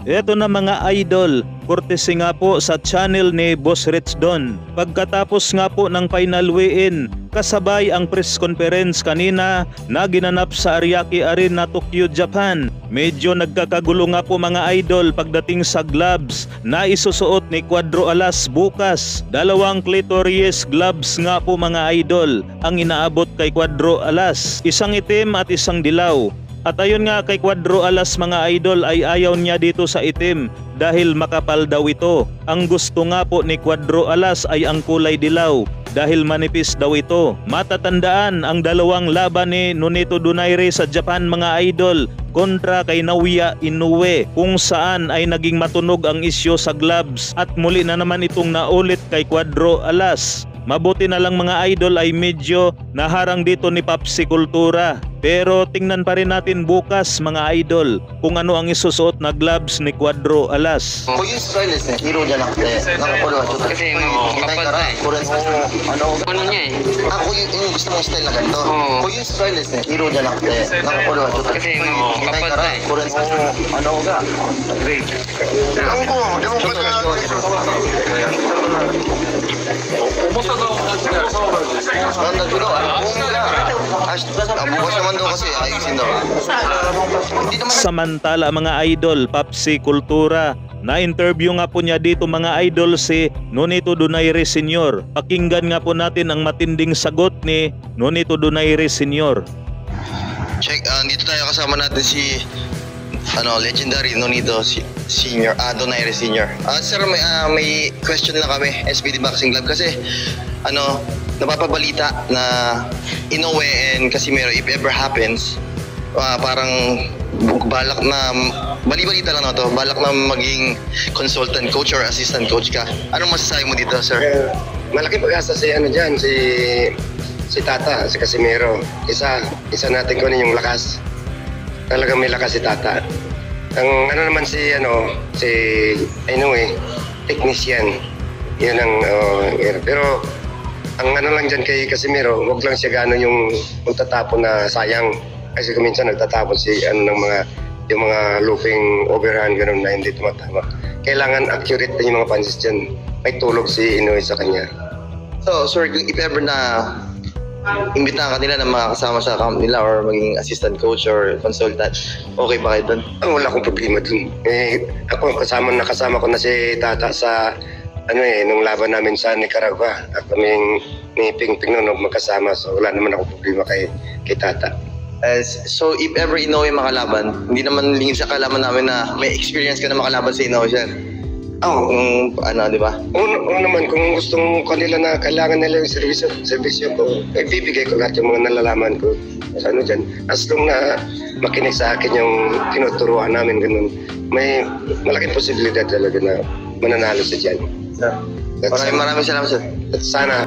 Eto na mga idol, courtesy nga po sa channel ni Boss Rich Don. Pagkatapos nga po ng final weigh-in, kasabay ang press conference kanina na ginanap sa Ariake Arena, Tokyo, Japan. Medyo nagkakagulo nga po mga idol pagdating sa gloves na isusuot ni Cuadro Alas bukas. Dalawang clitoris gloves nga po mga idol ang inaabot kay Cuadro Alas. Isang itim at isang dilaw. At ayun nga kay Cuadro Alas mga idol ay ayaw niya dito sa itim dahil makapal daw ito. Ang gusto nga po ni Cuadro Alas ay ang kulay dilaw dahil manipis daw ito. Matatandaan ang dalawang laban ni Nonito Donaire sa Japan mga idol kontra kay Naoya Inoue kung saan ay naging matunog ang isyu sa gloves at muli na naman itong naulit kay Cuadro Alas. Mabuti na lang mga idol ay medyo naharang dito ni Papsi Kultura. Pero tingnan pa rin natin bukas mga idol kung ano ang isusuot na gloves ni Cuadro Alas. こういうスタイルですね、ヒーローじゃなくて、なんかこれはちょっとkasi kapal na eh. これのAno niya eh. こういうgusto mong style na ganito. こういうスタイルですね、ヒーローじゃなくて、なんかこれはちょっと kasi kapal na eh. これのがグレー。でもこれが重さがなんだけど、bukas naman daw kasi ayusin daw. Hindi naman Samantala mga idol, Papsi Kultura, na-interview nga po niya dito mga idol si Nonito Donaire Sr. Pakinggan nga po natin ang matinding sagot ni Nonito Donaire Sr. check, dito tayo kasama natin si legendary Nonito Senior, Donaire Senior. Sir, may question lang kami, SPD Boxing Club kasi napapabalita na Inoue and Casimero, if ever happens, parang balak na, bali-balita lang na to, balak na maging consultant coach or assistant coach ka. Anong masasabi mo dito, sir? Malaki pag-asa si si Tata, si Casimero. Isa natin kunin yung lakas. Talagang may lakas si Tata. Ang naman si Inoue, technician. Yan ang pero ang lang dyan kay Casimero, wag lang siya gano'n yung magtatapon na sayang. Kasi kuminsan nagtatapon ng yung mga looping overhand gano'n na hindi tumatama. Kailangan accurate din yung mga punches dyan. May tulog si Inoue sa kanya. So, sir, if ever na imbitahan ka nila na makakasama sa camp nila or maging assistant coach or consultant, okay ba kayo doon? Wala akong problema dun. Ako kasama ko na si Tata sa nung laban namin sa Nicaragua. At kaming ni Ping noon magkasama. So wala naman akong problema kay Tata. So if ever Inoue makalaban, hindi naman lingid sa kalaban namin na may experience ka na makalaban sa Inoue, sir. Di ba? Oo naman, kung gustong kanila na kailangan nila yung servisyo ko, ibibigay ko lahat yung mga nalalaman ko sa dyan. As long na makinig sa akin yung tinuturuan namin, ganun, may malaking posibilidad talaga na mananalo siya dyan. Maraming salamat, sir. Sana